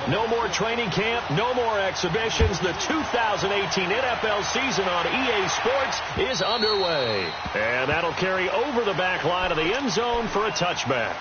No more training camp, no more exhibitions. The 2018 NFL season on EA Sports is underway. And that'll carry over the back line of the end zone for a touchback.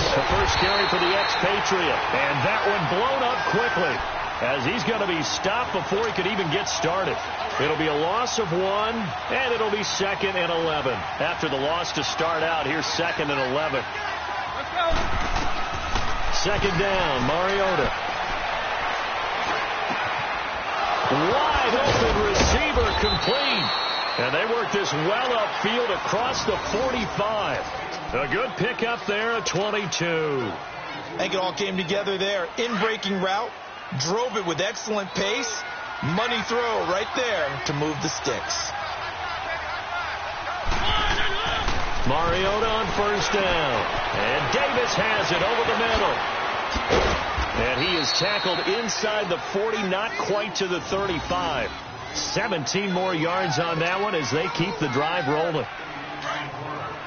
The first carry for the expatriate. And that one blown up quickly as he's going to be stopped before he could even get started. It'll be a loss of 1, and it'll be 2nd and 11. After the loss to start out, here's 2nd and 11. Let's go. 2nd down, Mariota. Wide open receiver complete. And they work this well upfield across the 45. A good pickup there at 22. I think it all came together there. In-breaking route, drove it with excellent pace. Money throw right there to move the sticks. Mariota on 1st down. And Davis has it over the middle. And he is tackled inside the 40, not quite to the 35. 17 more yards on that one as they keep the drive rolling.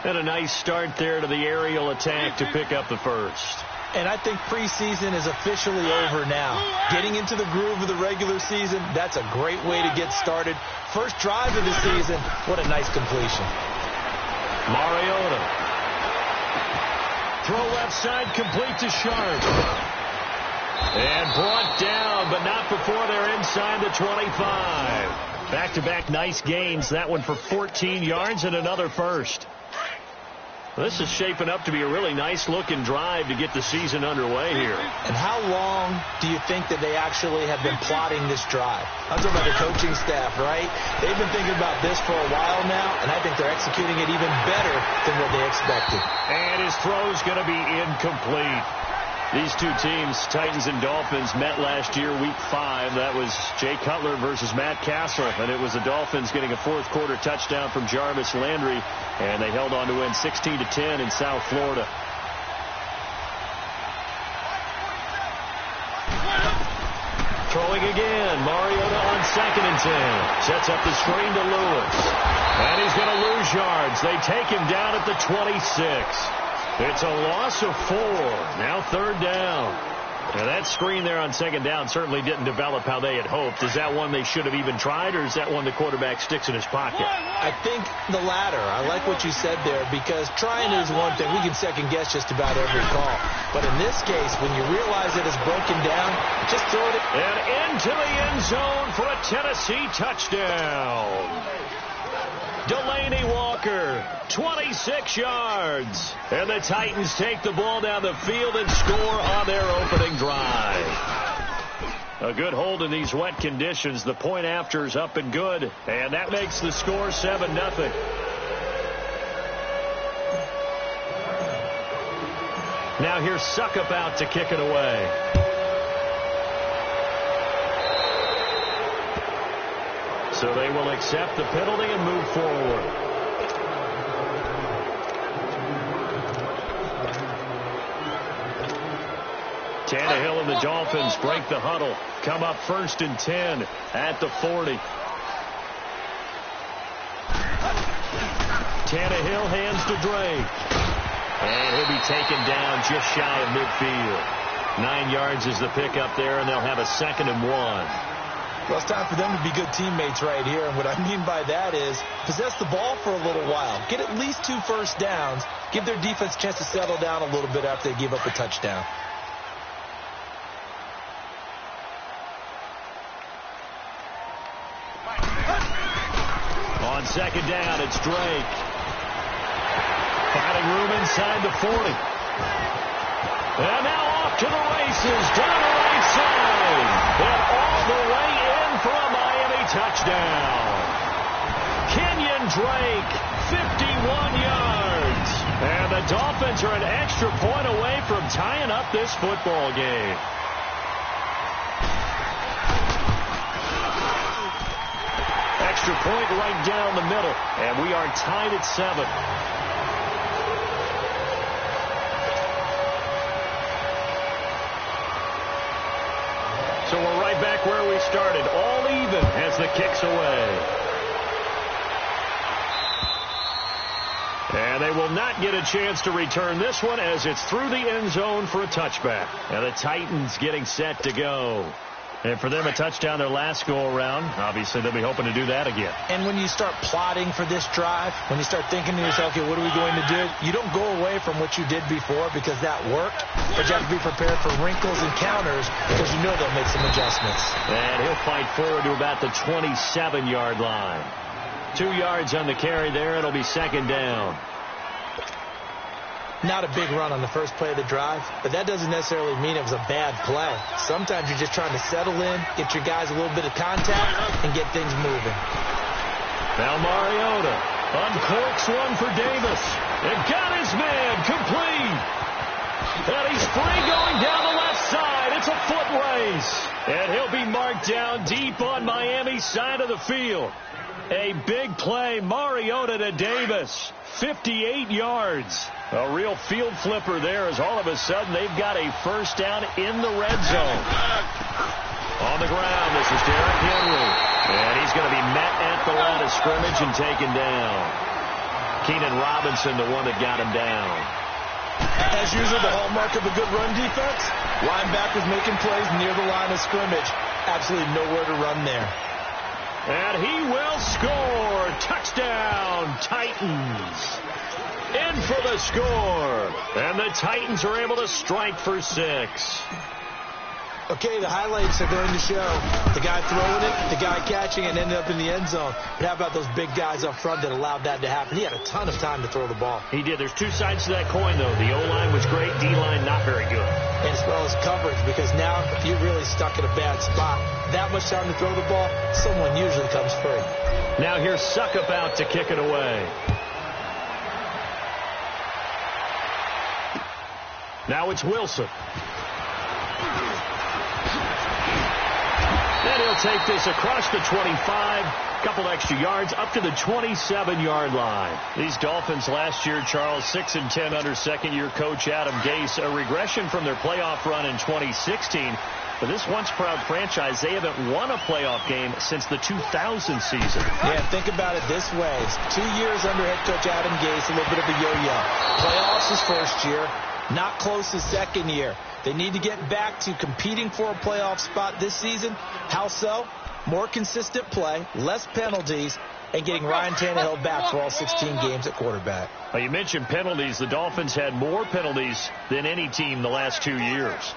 And a nice start there to the aerial attack to pick up the first. And I think preseason is officially over now. Getting into the groove of the regular season, that's a great way to get started. First drive of the season, what a nice completion. Mariota. Throw left side, complete to Sharp. And brought down, but not before they're inside the 25. Back-to-back nice gains. That one for 14 yards and another first. This is shaping up to be a really nice-looking drive to get the season underway here. And how long do you think that they actually have been plotting this drive? I'm talking about the coaching staff, right? They've been thinking about this for a while now, and I think they're executing it even better than what they expected. And his throw's going to be incomplete. These two teams, Titans and Dolphins, met last year, Week 5. That was Jay Cutler versus Matt Castle, and it was the Dolphins getting a fourth-quarter touchdown from Jarvis Landry, and they held on to win 16-10 in South Florida. Throwing again, Mariota on 2nd and 10. Sets up the screen to Lewis. And he's going to lose yards. They take him down at the 26. It's a loss of 4. Now 3rd down. Now that screen there on 2nd down certainly didn't develop how they had hoped. Is that one they should have even tried, or is that one the quarterback sticks in his pocket? I think the latter. I like what you said there, because trying is one thing. We can second-guess just about every call. But in this case, when you realize it is broken down, just throw it. And into the end zone for a Tennessee touchdown. Delaney Walker, 26 yards. And the Titans take the ball down the field and score on their opening drive. A good hold in these wet conditions. The point after is up and good. And that makes the score 7-0. Now here's Suckup out to kick it away. So they will accept the penalty and move forward. Tannehill and the Dolphins break the huddle. Come up 1st and 10 at the 40. Tannehill hands to Drake. And he'll be taken down just shy of midfield. 9 yards is the pickup there, and they'll have a 2nd and 1. Well, it's time for them to be good teammates right here. And what I mean by that is possess the ball for a little while. Get at least 2 first downs. Give their defense a chance to settle down a little bit after they give up a touchdown. On second down, it's Drake. Finding room inside the 40. And now off to the races, down the right side. And all the way in for a Miami touchdown. Kenyon Drake, 51 yards. And the Dolphins are an extra point away from tying up this football game. Extra point right down the middle. And we are tied at 7. So we're right back where we started, all even as the kick's away. And they will not get a chance to return this one as it's through the end zone for a touchback. And the Titans getting set to go. And for them, a touchdown their last go-around. Obviously, they'll be hoping to do that again. And when you start plotting for this drive, when you start thinking to yourself, okay, what are we going to do? You don't go away from what you did before because that worked. But you have to be prepared for wrinkles and counters because you know they'll make some adjustments. And he'll fight forward to about the 27-yard line. 2 yards on the carry there. It'll be second down. Not a big run on the first play of the drive, but that doesn't necessarily mean it was a bad play. Sometimes you're just trying to settle in, get your guys a little bit of contact, and get things moving. Now Mariota uncorks one for Davis. And got his man complete. And he's free going down the left side. It's a foot race. And he'll be marked down deep on Miami's side of the field. A big play, Mariota to Davis. 58 yards. A real field flipper there as all of a sudden they've got a first down in the red zone. On the ground, this is Derrick Henry. And he's going to be met at the line of scrimmage and taken down. Keenan Robinson, the one that got him down. As usual, the hallmark of a good run defense, linebackers making plays near the line of scrimmage. Absolutely nowhere to run there. And he will score. Touchdown, Titans. In for the score. And the Titans are able to strike for 6. Okay, the highlights are going to show the guy throwing it, the guy catching it, and ended up in the end zone. But how about those big guys up front that allowed that to happen? He had a ton of time to throw the ball. He did. There's 2 sides to that coin, though. The O-line was great. D-line not very good. And as well as coverage, because now if you're really stuck in a bad spot, that much time to throw the ball, someone usually comes free. Now here's Suckup out to kick it away. Now it's Wilson. And he'll take this across the 25, couple extra yards, up to the 27-yard line. These Dolphins last year, Charles, 6-10 under second-year coach Adam Gase, a regression from their playoff run in 2016. For this once-proud franchise, they haven't won a playoff game since the 2000 season. Yeah, think about it this way. It's 2 years under head coach Adam Gase, a little bit of a yo-yo. Playoffs his first year, not close his second year. They need to get back to competing for a playoff spot this season. How so? More consistent play, less penalties, and getting Ryan Tannehill back for all 16 games at quarterback. Well, you mentioned penalties. The Dolphins had more penalties than any team the last 2 years.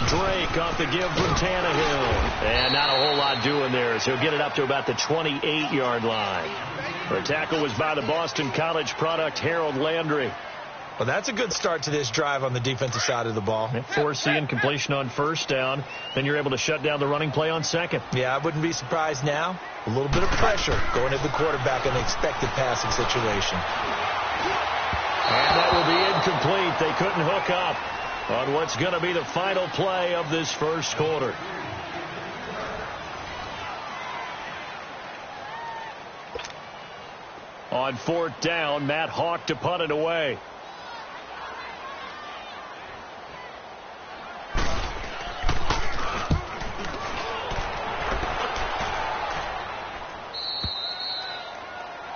Drake off the give from Tannehill. And not a whole lot doing there as he'll get it up to about the 28-yard line. The tackle was by the Boston College product, Harold Landry. Well, that's a good start to this drive on the defensive side of the ball. Forcing completion on first down. Then you're able to shut down the running play on second. Yeah, I wouldn't be surprised now. A little bit of pressure going at the quarterback in the expected passing situation. And that will be incomplete. They couldn't hook up on what's going to be the final play of this first quarter. On fourth down, Matt Hawk to punt it away.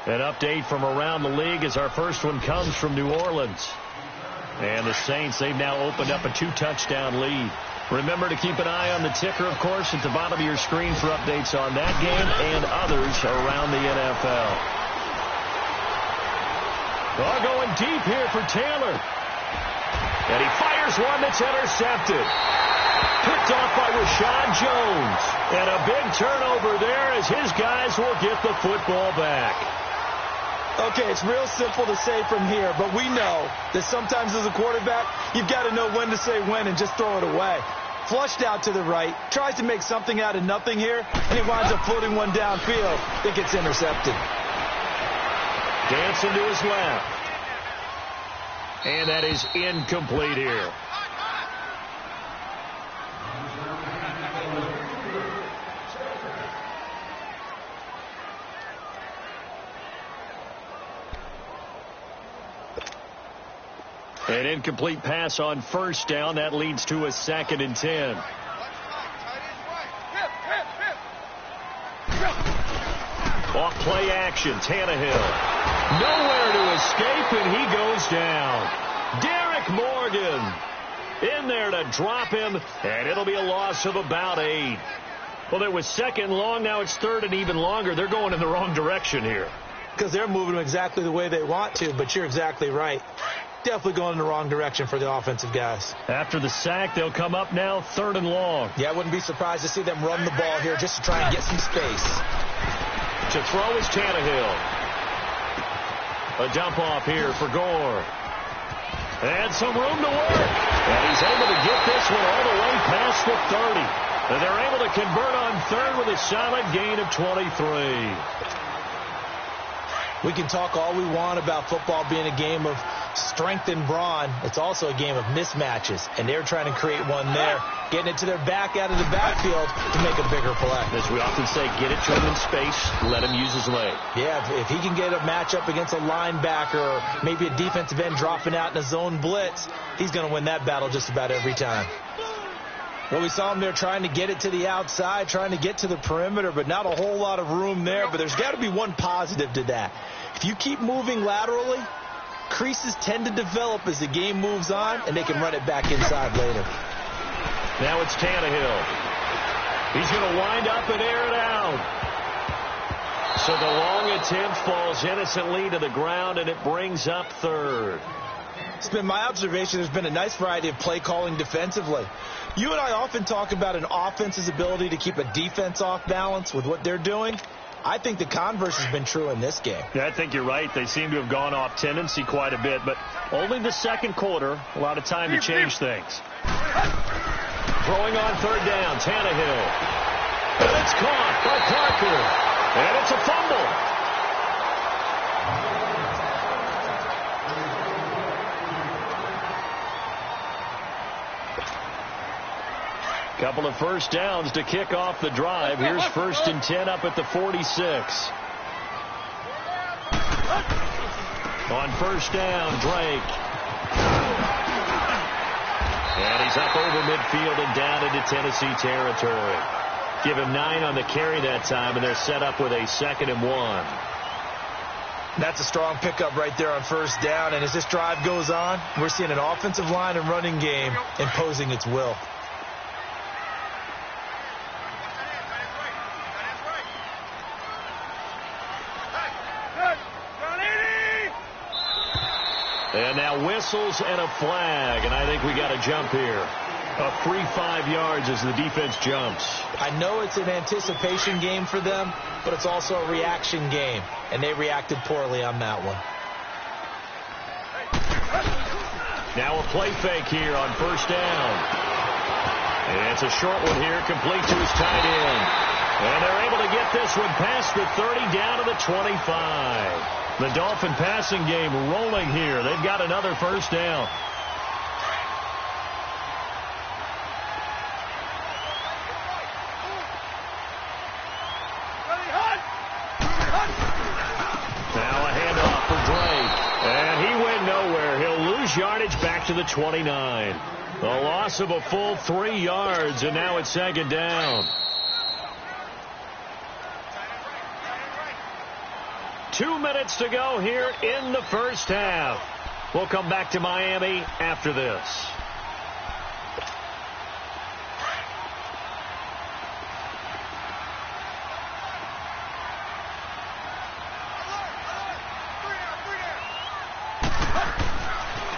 An update from around the league as our first one comes from New Orleans. And the Saints, they've now opened up a 2-touchdown lead. Remember to keep an eye on the ticker, of course, at the bottom of your screen for updates on that game and others around the NFL. Oh, going deep here for Taylor. And he fires one that's intercepted. Picked off by Rashad Jones. And a big turnover there as his guys will get the football back. Okay, it's real simple to say from here, but we know that sometimes as a quarterback, you've got to know when to say when and just throw it away. Flushed out to the right, tries to make something out of nothing here, and he winds up floating one downfield that gets intercepted. Dancing to his left. And that is incomplete here. An incomplete pass on first down. That leads to a 2nd and 10. Off play action. Tannehill. Nowhere to escape, and he goes down. Derek Morgan in there to drop him, and it'll be a loss of about 8. Well, there was 2nd long. Now it's 3rd and even longer. They're going in the wrong direction here. Because they're moving exactly the way they want to, but you're exactly right. Definitely going in the wrong direction for the offensive guys. After the sack, they'll come up now 3rd and long. Yeah, I wouldn't be surprised to see them run the ball here just to try and get some space. To throw is Tannehill. A dump off here for Gore. And some room to work. And he's able to get this one all the way past the 30. And they're able to convert on 3rd with a solid gain of 23. We can talk all we want about football being a game of strength and brawn. It's also a game of mismatches, and they're trying to create one there, getting it to their back out of the backfield to make a bigger play. As we often say, get it to him in space, let him use his leg. Yeah, if he can get a matchup against a linebacker or maybe a defensive end dropping out in a zone blitz, he's going to win that battle just about every time. Well, we saw him there trying to get it to the outside, trying to get to the perimeter, but not a whole lot of room there. But there's got to be one positive to that. If you keep moving laterally, creases tend to develop as the game moves on, and they can run it back inside later. Now it's Tannehill. He's going to wind up and air it out. So the long attempt falls innocently to the ground, and it brings up 3rd. It's been my observation there's been a nice variety of play calling defensively. You and I often talk about an offense's ability to keep a defense off balance with what they're doing. I think the converse has been true in this game. Yeah, I think you're right. They seem to have gone off tendency quite a bit, but only the 2nd quarter, a lot of time to change things. Throwing on 3rd down, Tannehill. And it's caught by Parker. And it's a fumble. Couple of first downs to kick off the drive. Here's 1st and 10 up at the 46. On 1st down, Drake. And he's up over midfield and down into Tennessee territory. Give him 9 on the carry that time, and they're set up with a 2nd and 1. That's a strong pickup right there on 1st down, and as this drive goes on, we're seeing an offensive line and running game imposing its will. And now whistles and a flag, and I think we got a jump here. A free 5 yards as the defense jumps. I know it's an anticipation game for them, but it's also a reaction game, and they reacted poorly on that one. Now a play fake here on 1st down. And it's a short one here, complete to his tight end. And they're able to get this one past the 30 down to the 25. The Dolphin passing game rolling here. They've got another 1st down. Now a handoff for Drake. And he went nowhere. He'll lose yardage back to the 29. The loss of a full 3 yards, and now it's 2nd down. 2 minutes to go here in the 1st half. We'll come back to Miami after this.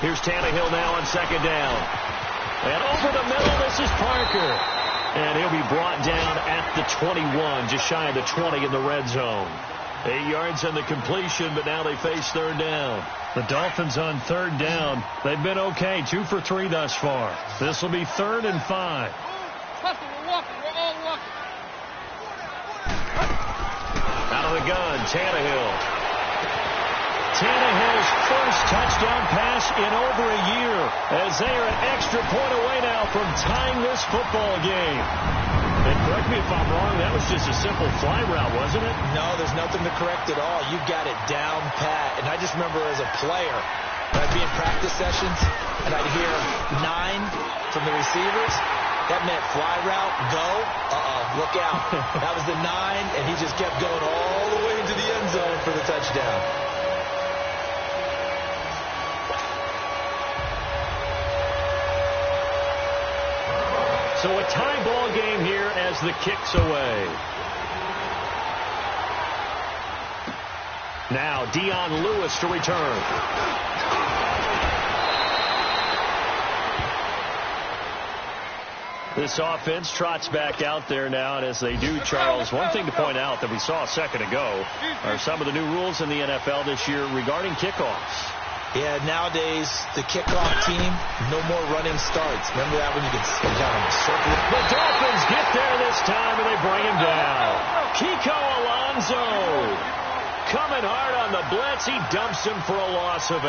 Here's Tannehill now on second down. And over the middle, this is Parker. And he'll be brought down at the 21, just shy of the 20 in the red zone. 8 yards on the completion, but now they face third down. The Dolphins on third down. They've been okay, 2 for 3 thus far. This will be 3rd and 5. Out of the gun, Tannehill. Tannehill's first touchdown pass in over a year, as they are an extra point away now from tying this football game. And correct me if I'm wrong, that was just a simple fly route, wasn't it? No, there's nothing to correct at all. You got it down pat. And I just remember as a player, I'd be in practice sessions, and I'd hear 9 from the receivers. That meant fly route, go, look out. That was the 9, and he just kept going all the way into the end zone for the touchdown. So a tie ball game here as the kick's away. Now Dion Lewis to return. This offense trots back out there now, and as they do, Charles, one thing to point out that we saw a second ago are some of the new rules in the NFL this year regarding kickoffs. Yeah, nowadays, the kickoff team, no more running starts. Remember that when you could kind of circle it? The Dolphins get there this time, and they bring him down. Kiko Alonso coming hard on the blitz. He dumps him for a loss of 8.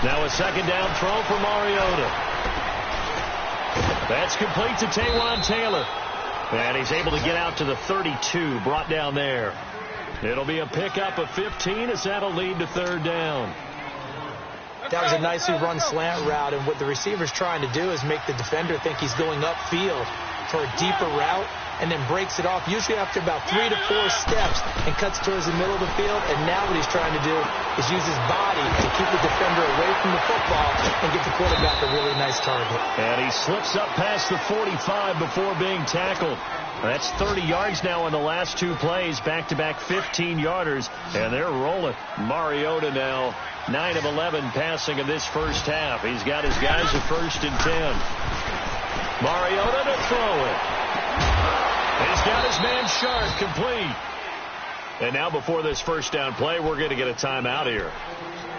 Now a second down throw for Mariota. That's complete to Taywan Taylor. And he's able to get out to the 32, brought down there. It'll be a pickup of 15 as that'll lead to third down. That was a nicely run slant route, and what the receiver's trying to do is make the defender think he's going upfield for a deeper route, and then breaks it off, usually after about 3 to 4 steps, and cuts towards the middle of the field. And now what he's trying to do is use his body to keep the defender away from the football and get the quarterback a really nice target. And he slips up past the 45 before being tackled. That's 30 yards now in the last 2 plays, back-to-back 15-yarders, and they're rolling. Mariota now 9 of 11 passing in this first half. He's got his guys at 1st and 10. Mariota to throw it. He's got his man Sharp complete. And now before this first down play, we're going to get a timeout here,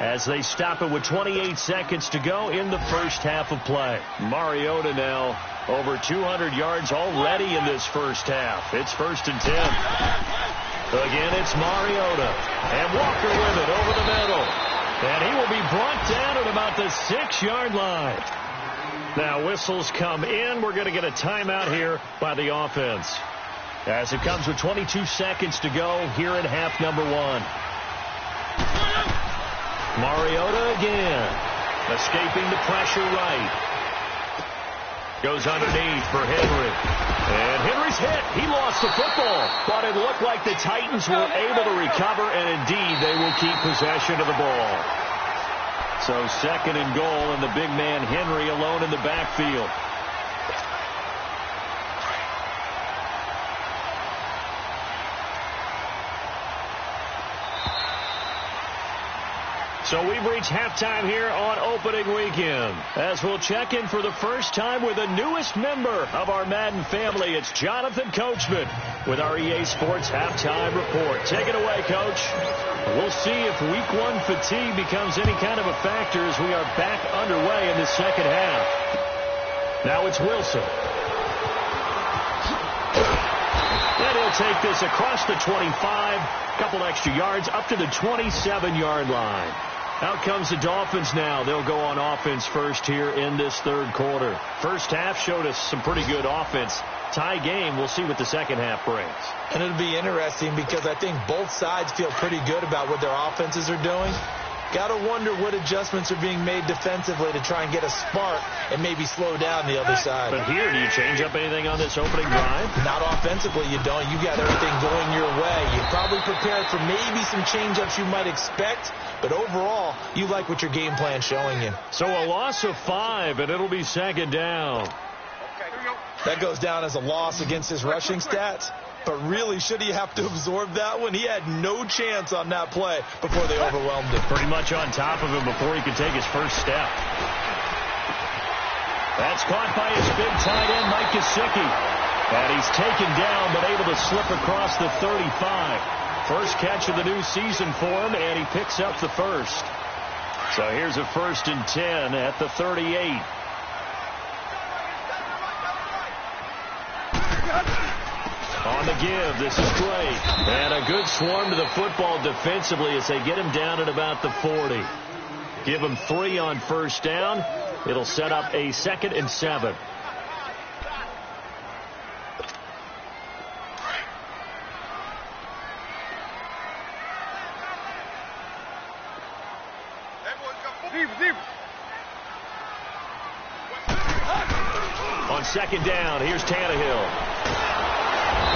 as they stop it with 28 seconds to go in the first half of play. Mariota now over 200 yards already in this first half. It's 1st and 10. Again, it's Mariota. And Walker with it over the middle. And he will be brought down at about the 6-yard line. Now whistles come in. We're going to get a timeout here by the offense, as it comes with 22 seconds to go here in half number 1. Mariota again, escaping the pressure right. Goes underneath for Henry. And Henry's hit. He lost the football. But it looked like the Titans were able to recover, and indeed they will keep possession of the ball. So 2nd and goal, and the big man Henry alone in the backfield. So we've reached halftime here on opening weekend, as we'll check in for the first time with the newest member of our Madden family. It's Jonathan Coachman with our EA Sports Halftime Report. Take it away, Coach. We'll see if Week 1 fatigue becomes any kind of a factor as we are back underway in the second half. Now it's Wilson. And he'll take this across the 25, a couple extra yards, up to the 27-yard line. Out comes the Dolphins now. They'll go on offense first here in this third quarter. First half showed us some pretty good offense. Tie game. We'll see what the second half brings. And it'll be interesting because I think both sides feel pretty good about what their offenses are doing. Got to wonder what adjustments are being made defensively to try and get a spark and maybe slow down the other side. But here, do you change up anything on this opening drive? Not offensively, you don't. You got everything going your way. You're probably prepared for maybe some change-ups you might expect, but overall, you like what your game plan's showing you. So a loss of 5, and it'll be second down. That goes down as a loss against his rushing stats. But really, should he have to absorb that one? He had no chance on that play before they overwhelmed him. Pretty much on top of him before he could take his first step. That's caught by his big tight end, Mike Gesicki. And he's taken down, but able to slip across the 35. First catch of the new season for him, and he picks up the first. So here's a 1st and 10 at the 38. On the give, this is great. And a good swarm to the football defensively as they get him down at about the 40. Give him 3 on first down. It'll set up a 2nd and 7. On 2nd down, here's Tannehill.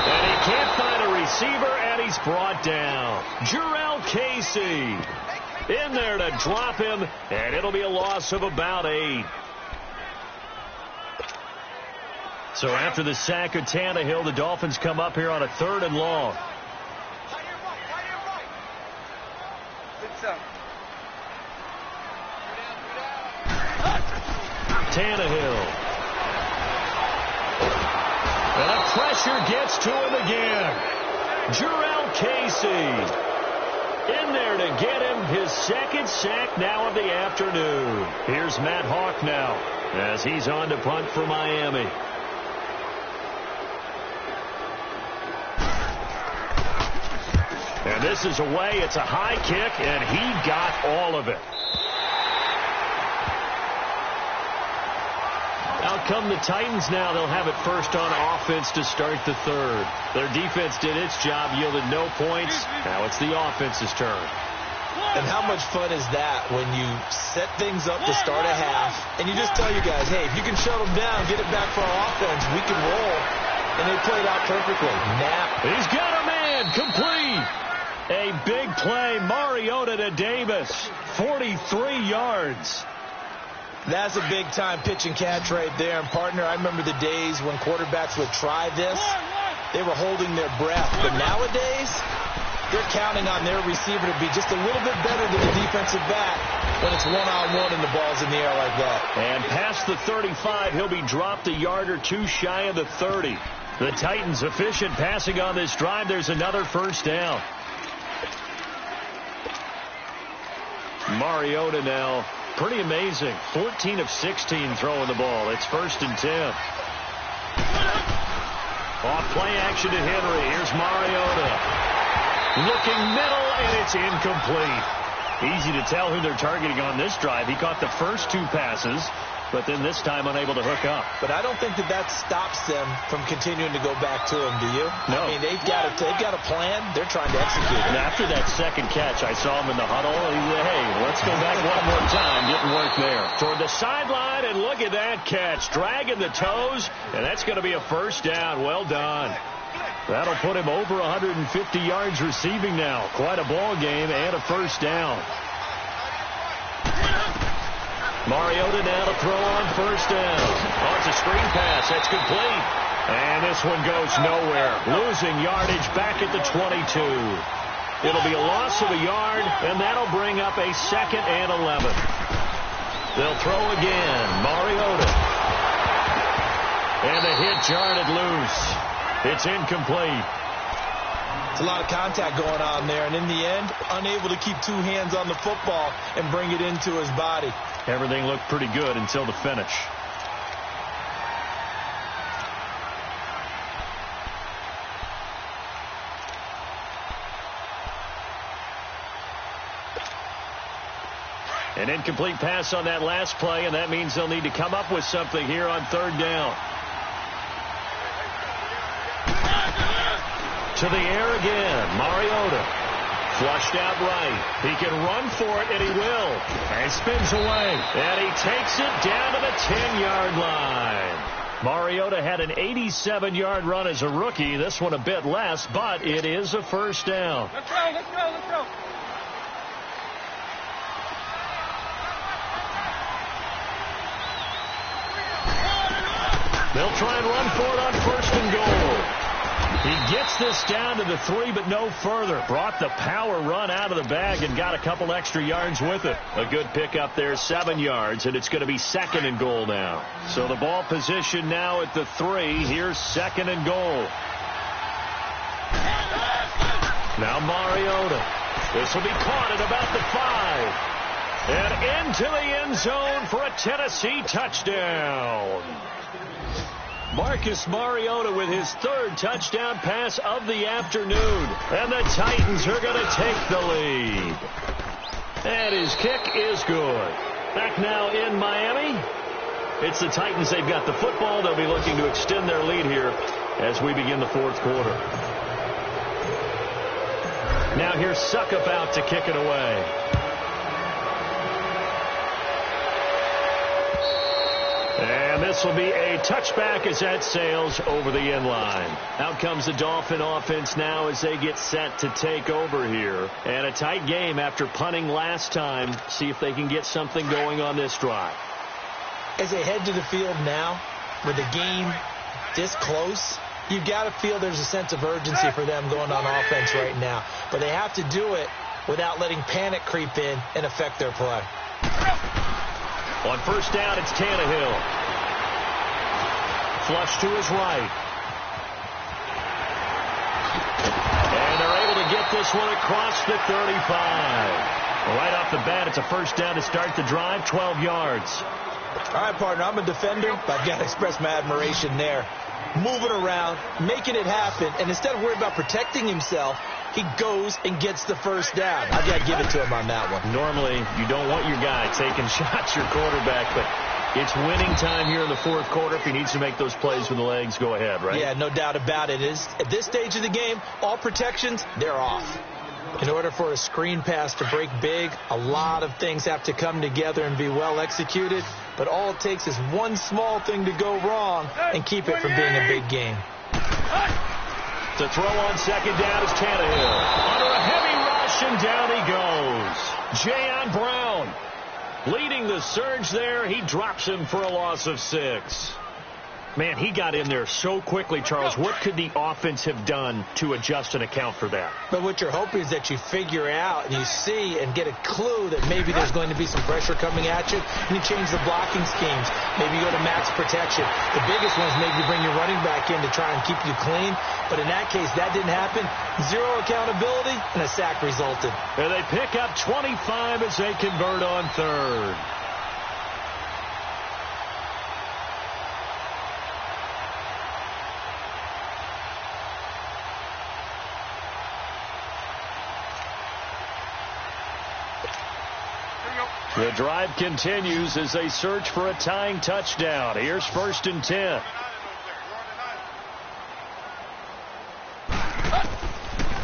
And he can't find a receiver, and he's brought down. Jurrell Casey in there to drop him, and it'll be a loss of about 8. So after the sack of Tannehill, the Dolphins come up here on a 3rd and long. Tannehill. And the pressure gets to him again. Jurrell Casey in there to get him his 2nd sack now of the afternoon. Here's Matt Hawk now as he's on to punt for Miami. And this is away. It's a high kick, and he got all of it. Out come the Titans now. They'll have it first on offense to start the 3rd. Their defense did its job, yielded no points. Now it's the offense's turn. And how much fun is that when you set things up to start a half, and you just tell your guys, hey, if you can shut them down, get it back for our offense, we can roll. And they played out perfectly. Now he's got a man, complete. A big play, Mariota to Davis, 43 yards. That's a big-time pitch and catch right there. And, partner, I remember the days when quarterbacks would try this. They were holding their breath. But nowadays, they're counting on their receiver to be just a little bit better than the defensive back when it's one-on-one and the ball's in the air like that. And past the 35, he'll be dropped a yard or 2 shy of the 30. The Titans efficient passing on this drive. There's another first down. Mariota now. Pretty amazing. 14 of 16 throwing the ball. It's 1st and 10. Off play action to Henry. Here's Mariota. Looking middle, and it's incomplete. Easy to tell who they're targeting on this drive. He caught the first 2 passes, but then this time unable to hook up. But I don't think that stops them from continuing to go back to him, do you? No. I mean, they've got a plan. They're trying to execute it. And after that second catch, I saw him in the huddle. He said, hey, let's go back one more time. Didn't work there. Toward the sideline, and look at that catch. Dragging the toes, and that's going to be a first down. Well done. That'll put him over 150 yards receiving now. Quite a ball game and a first down. Mariota now to throw on first down. Oh, it's a screen pass. That's complete. And this one goes nowhere. Losing yardage back at the 22. It'll be a loss of a yard, and that'll bring up a 2nd and 11. They'll throw again. Mariota. And the hit jarred loose. It's incomplete. It's a lot of contact going on there, and in the end, unable to keep 2 hands on the football and bring it into his body. Everything looked pretty good until the finish. An incomplete pass on that last play, and that means they'll need to come up with something here on 3rd down. To the air again. Mariota Flushed out right. He can run for it, and he will. And spins away. And he takes it down to the 10-yard line. Mariota had an 87-yard run as a rookie. This one a bit less, but it is a first down. Let's go, let's go, let's go. They'll try and run for it on first and goal. He gets this down to the 3, but no further. Brought the power run out of the bag and got a couple extra yards with it. A good pickup there, 7 yards, and it's going to be second and goal now. So the ball position now at the 3. Here's second and goal. Now Mariota. This will be caught at about the 5. And into the end zone for a Tennessee touchdown. Marcus Mariota with his 3rd touchdown pass of the afternoon. And the Titans are going to take the lead. And his kick is good. Back now in Miami. It's the Titans. They've got the football. They'll be looking to extend their lead here as we begin the 4th quarter. Now here's Suckup out to kick it away. And this will be a touchback as that sails over the end line. Out comes the Dolphin offense now as they get set to take over here. And a tight game after punting last time. See if they can get something going on this drive. As they head to the field now, with the game this close, you've got to feel there's a sense of urgency for them going on offense right now. But they have to do it without letting panic creep in and affect their play. On first down, it's Tannehill. Flush to his right. And they're able to get this one across the 35. Right off the bat, it's a first down to start the drive, 12 yards. All right, partner, I'm a defender, but I've got to express my admiration there. Moving around, making it happen, and instead of worrying about protecting himself, he goes and gets the first down. I've got to give it to him on that one. Normally, you don't want your guy taking shots, your quarterback, but it's winning time here in the 4th quarter. If he needs to make those plays with the legs, go ahead, right? Yeah, no doubt about it. At this stage of the game, all protections, they're off. In order for a screen pass to break big, a lot of things have to come together and be well executed. But all it takes is one small thing to go wrong and keep it from being a big game. To throw on second down is Tannehill. Under a heavy rush, and down he goes. Jayon Brown leading the surge there. He drops him for a loss of 6. Man, he got in there so quickly, Charles. What could the offense have done to adjust and account for that? But what you're hoping is that you figure out and you see and get a clue that maybe there's going to be some pressure coming at you, and you change the blocking schemes. Maybe you go to max protection. The biggest one is maybe bring your running back in to try and keep you clean. But in that case, that didn't happen. 0 accountability, and a sack resulted. And they pick up 25 as they convert on 3rd. The drive continues as they search for a tying touchdown. Here's first and 10.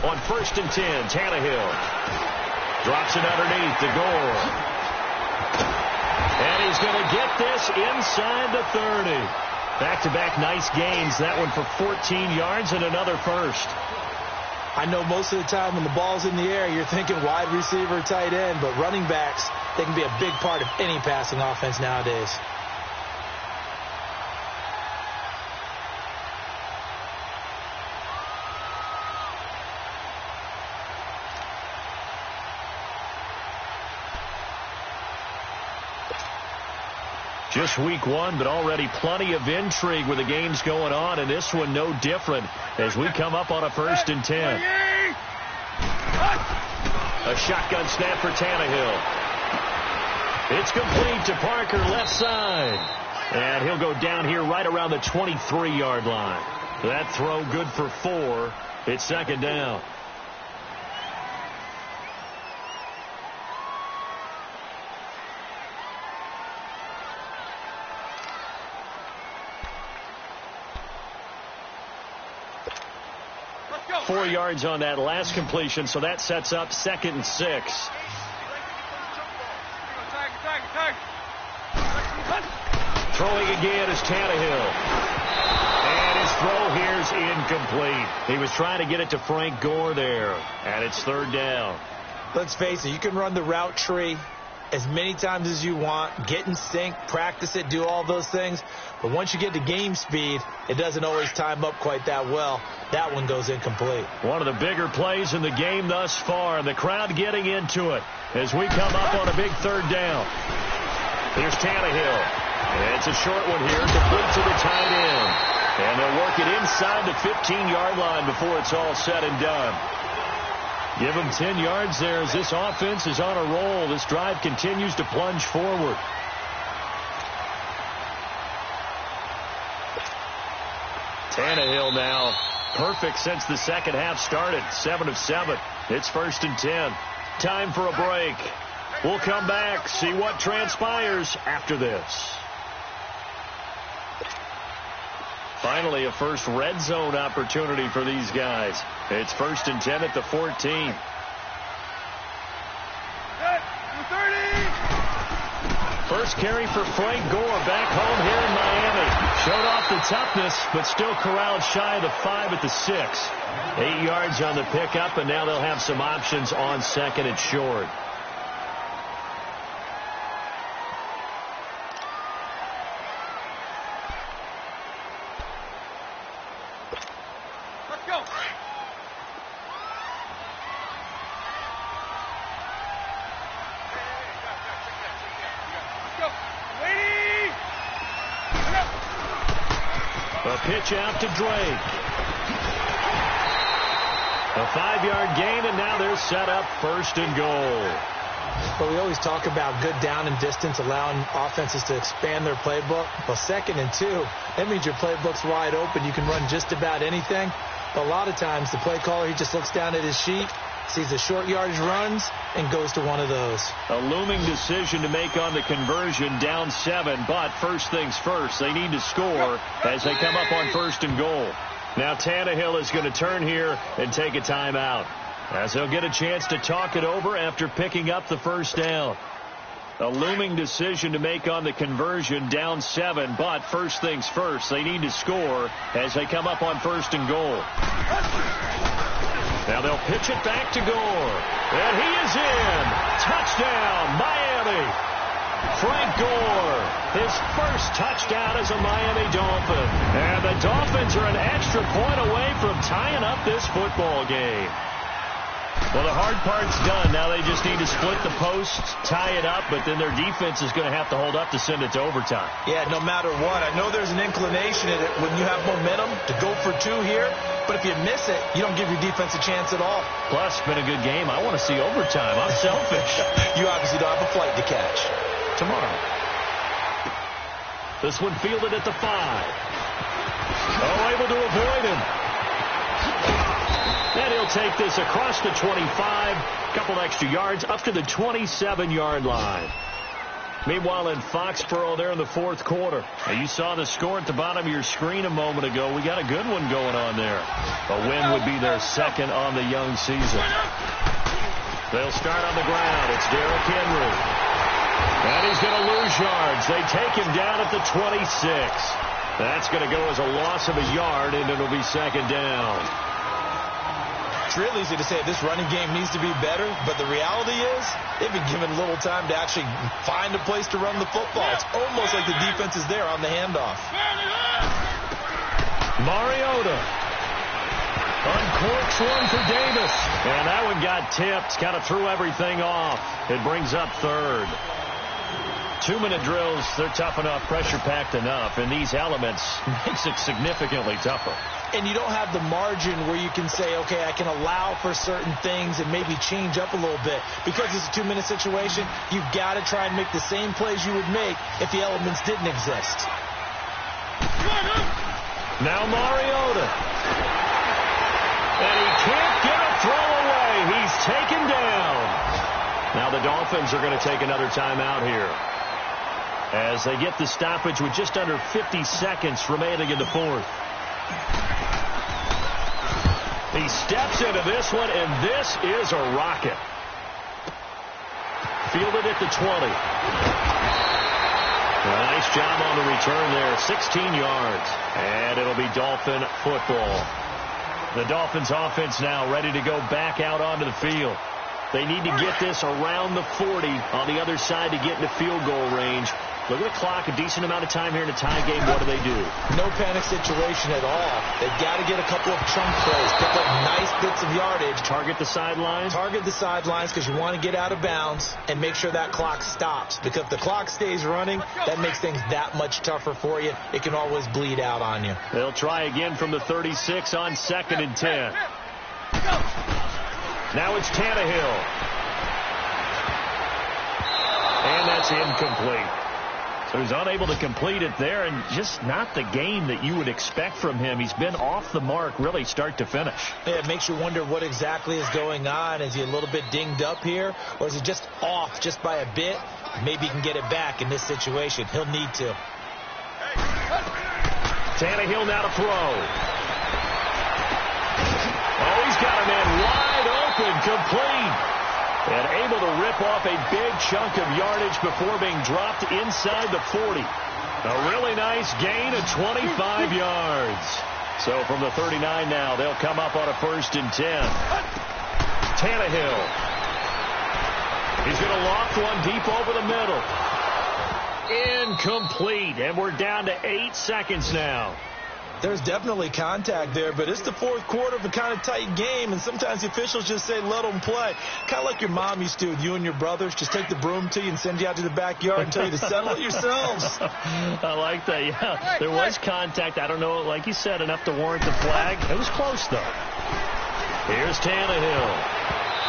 On first and 10, Tannehill drops it underneath the goal. And he's going to get this inside the 30. Back-to-back nice gains. That one for 14 yards and another first. I know most of the time when the ball's in the air, you're thinking wide receiver, tight end, but running backs, they can be a big part of any passing offense nowadays. Just week 1, but already plenty of intrigue with the games going on, and this one no different as we come up on a first and 10. A shotgun snap for Tannehill. It's complete to Parker, left side. And he'll go down here right around the 23-yard line. That throw good for 4. It's second down. 4 yards on that last completion, so that sets up 2nd and 6. Throwing again is Tannehill. And his throw here is incomplete. He was trying to get it to Frank Gore there, and it's 3rd down. Let's face it, you can run the route tree as many times as you want, get in sync, practice it, do all those things. But once you get to game speed, it doesn't always time up quite that well. That one goes incomplete. One of the bigger plays in the game thus far. The crowd getting into it as we come up on a big 3rd down. Here's Tannehill. It's a short one here, complete to the tight end. And they'll work it inside the 15-yard line before it's all said and done. Give them 10 yards there as this offense is on a roll. This drive continues to plunge forward. Tannehill now perfect since the second half started. 7 of 7. It's 1st and 10. Time for a break. We'll come back, see what transpires after this. Finally, a first red zone opportunity for these guys. It's 1st and 10 at the 14. First carry for Frank Gore back home here in Miami. Showed off the toughness, but still corralled shy of the 5 at the 6. 8 yards on the pickup, and now they'll have some options on 2nd and short. A pitch out to Drake. A 5-yard gain, and now they're set up 1st and goal. But we always talk about good down and distance, allowing offenses to expand their playbook. Well, 2nd and 2, that means your playbook's wide open. You can run just about anything. But a lot of times, the play caller, he just looks down at his sheet, sees the short yardage runs, and goes to one of those. A looming decision to make on the conversion, down 7, but first things first, they need to score as they come up on 1st and goal. Now Tannehill is going to turn here and take a timeout, as he'll get a chance to talk it over after picking up the 1st down. A looming decision to make on the conversion, down 7, but first things first, they need to score as they come up on 1st and goal. Now they'll pitch it back to Gore. And he is in. Touchdown, Miami. Frank Gore, his first touchdown as a Miami Dolphin. And the Dolphins are an extra point away from tying up this football game. Well, the hard part's done. Now they just need to split the post, tie it up, but then their defense is going to have to hold up to send it to overtime. Yeah, no matter what. I know there's an inclination in it when you have momentum to go for 2 here, but if you miss it, you don't give your defense a chance at all. Plus, it's been a good game. I want to see overtime. I'm selfish. You obviously don't have a flight to catch. Tomorrow. This one fielded at the 5. Oh, able to avoid him. And he'll take this across the 25, couple extra yards up to the 27-yard line. Meanwhile, in Foxborough there in the 4th quarter. Now, you saw the score at the bottom of your screen a moment ago. We got a good one going on there. A win would be their 2nd on the young season. They'll start on the ground. It's Derrick Henry. And he's going to lose yards. They take him down at the 26. That's going to go as a loss of a yard, and it'll be 2nd down. It's real easy to say this running game needs to be better, but the reality is they've been given little time to actually find a place to run the football. It's almost like the defense is there on the handoff. Mariota uncorks one for Davis, and that one got tipped, kind of threw everything off. It brings up 3rd. 2-minute drills, they're tough enough, pressure-packed enough, and these elements makes it significantly tougher. And you don't have the margin where you can say, okay, I can allow for certain things and maybe change up a little bit. Because it's a 2-minute situation, you've got to try and make the same plays you would make if the elements didn't exist. Now Mariota. And he can't get a throw away. He's taken down. Now the Dolphins are going to take another timeout here, as they get the stoppage with just under 50 seconds remaining in the 4th. He steps into this one, and this is a rocket. Fielded at the 20. Nice job on the return there. 16 yards. And it'll be Dolphin football. The Dolphins offense now ready to go back out onto the field. They need to get this around the 40 on the other side to get into field goal range. Look at the clock, a decent amount of time here in a tie game. What do they do? No panic situation at all. They've got to get a couple of chunk plays, pick up nice bits of yardage. Target the sidelines? Target the sidelines because you want to get out of bounds and make sure that clock stops. Because if the clock stays running, that makes things that much tougher for you. It can always bleed out on you. They'll try again from the 36 on 2nd and 10. Now it's Tannehill. And that's incomplete. So he's unable to complete it there, and just not the game that you would expect from him. He's been off the mark really start to finish. Yeah, it makes you wonder what exactly is going on. Is he a little bit dinged up here, or is he just off just by a bit? Maybe he can get it back in this situation. He'll need to. Tannehill now to throw. Oh, he's got a man wide open, complete. And able to rip off a big chunk of yardage before being dropped inside the 40. A really nice gain of 25 yards. So from the 39 now, they'll come up on a 1st and 10. Tannehill. He's going to loft one deep over the middle. Incomplete. And we're down to 8 seconds now. There's definitely contact there, but it's the 4th quarter of a kind of tight game, and sometimes the officials just say let them play. Kind of like your mom used to with you and your brothers. Just take the broom to you and send you out to the backyard and tell you to settle it yourselves. I like that, yeah. There was contact. I don't know, like you said, enough to warrant the flag. It was close, though. Here's Tannehill.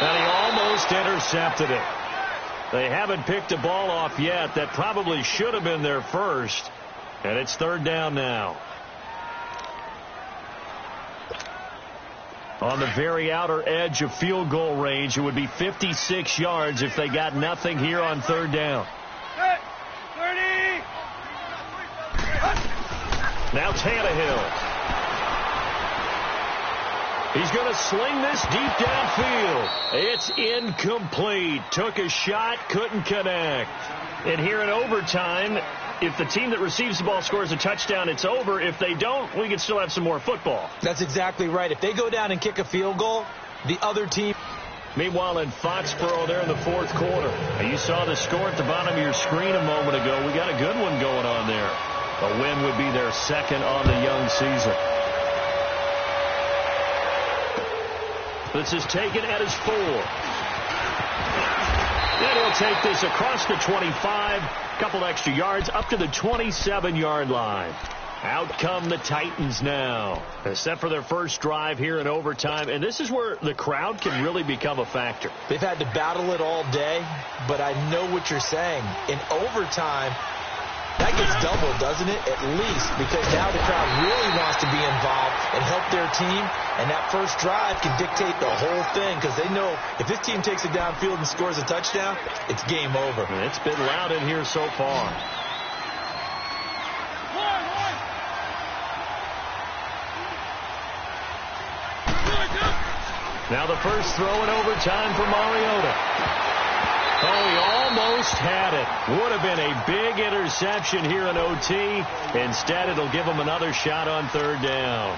And he almost intercepted it. They haven't picked a ball off yet. That probably should have been their first. And it's 3rd down now. On the very outer edge of field goal range, it would be 56 yards if they got nothing here on 3rd down. 30. Now Tannehill. He's going to sling this deep downfield. It's incomplete. Took a shot, couldn't connect. And here in overtime, if the team that receives the ball scores a touchdown, it's over. If they don't, we can still have some more football. That's exactly right. If they go down and kick a field goal, the other team... Meanwhile, in Foxborough there in the 4th quarter, you saw the score at the bottom of your screen a moment ago. We got a good one going on there. A win would be their 2nd on the young season. This is taken at his 4. And he'll take this across the 25. Couple extra yards up to the 27-yard line. Out come the Titans now. Set for their first drive here in overtime. And this is where the crowd can really become a factor. They've had to battle it all day, but I know what you're saying. In overtime, that gets doubled, doesn't it? At least, because now the crowd really wants to be involved and help their team. And that first drive can dictate the whole thing because they know if this team takes it downfield and scores a touchdown, it's game over. And it's been loud in here so far. Now the first throw in overtime for Mariota. Oh, he almost had it. Would have been a big interception here in OT. Instead, it'll give him another shot on 3rd down.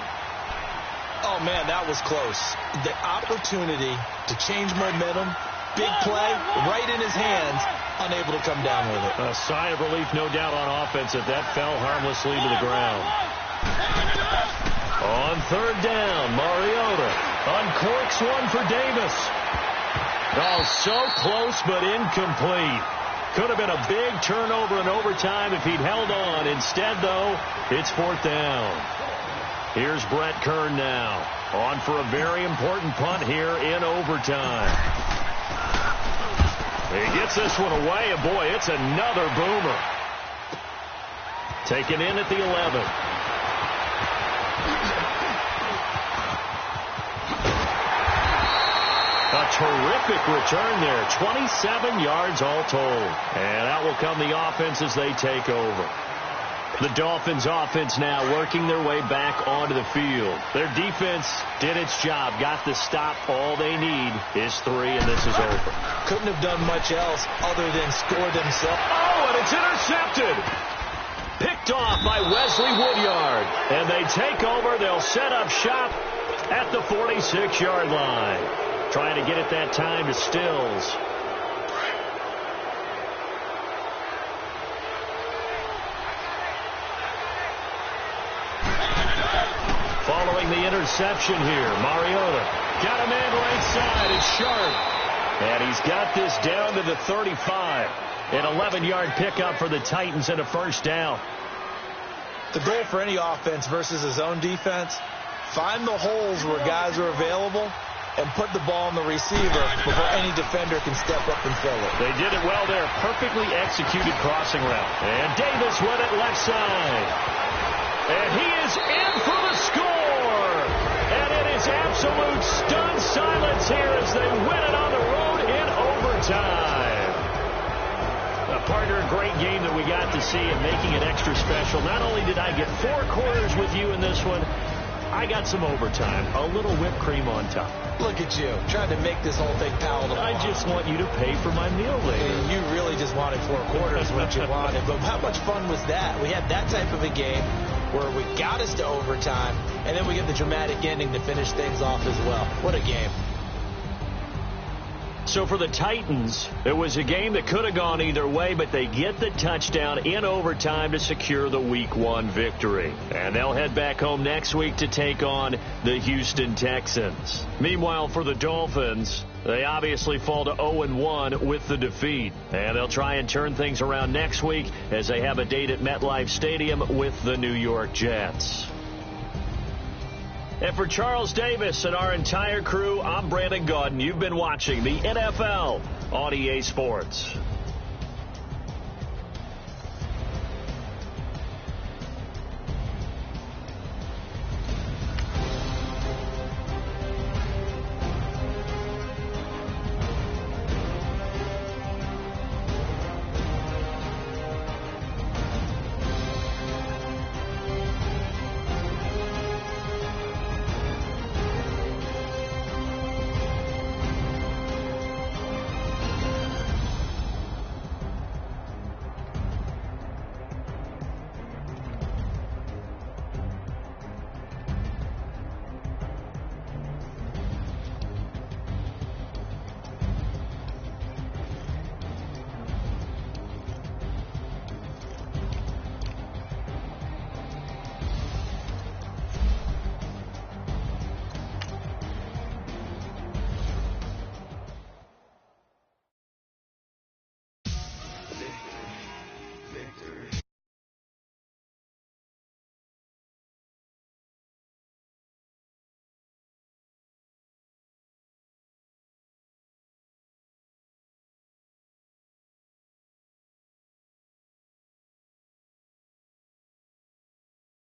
Oh, man, that was close. The opportunity to change momentum, big play, right in his hands, unable to come down with it. A sigh of relief, no doubt, on offense that fell harmlessly to the ground. On 3rd down, Mariota uncorks one for Davis. Oh, so close but incomplete. Could have been a big turnover in overtime if he'd held on. Instead, though, it's 4th down. Here's Brett Kern now. On for a very important punt here in overtime. He gets this one away, and boy, it's another boomer. Taken in at the 11. A terrific return there. 27 yards all told. And out will come the offense as they take over. The Dolphins offense now working their way back onto the field. Their defense did its job, got the stop. All they need is 3, and this is over. Couldn't have done much else other than score themselves. Oh, and it's intercepted. Picked off by Wesley Woodyard. And they take over. They'll set up shop at the 46-yard line. Trying to get it that time to Stills. Following the interception here, Mariota got a man right side. It's Sharp. And he's got this down to the 35. An 11-yard pickup for the Titans and a first down. The goal for any offense versus his own defense, find the holes where guys are available and put the ball on the receiver before any defender can step up and fill it. They did it well there. Perfectly executed crossing route. And Davis with it left side. And he is in for the score. And it is absolute stunned silence here as they win it on the road in overtime. Partner, a great game that we got to see and making it extra special. Not only did I get 4 quarters with you in this one, I got some overtime. A little whipped cream on top. Look at you, trying to make this whole thing palatable. I just want you to pay for my meal later. You really just wanted 4 quarters what you wanted. But how much fun was that? We had that type of a game where we got us to overtime, and then we get the dramatic ending to finish things off as well. What a game. So for the Titans, it was a game that could have gone either way, but they get the touchdown in overtime to secure the Week 1 victory. And they'll head back home next week to take on the Houston Texans. Meanwhile, for the Dolphins, they obviously fall to 0-1 with the defeat. And they'll try and turn things around next week as they have a date at MetLife Stadium with the New York Jets. And for Charles Davis and our entire crew, I'm Brandon Gaudin. You've been watching the NFL on EA Sports.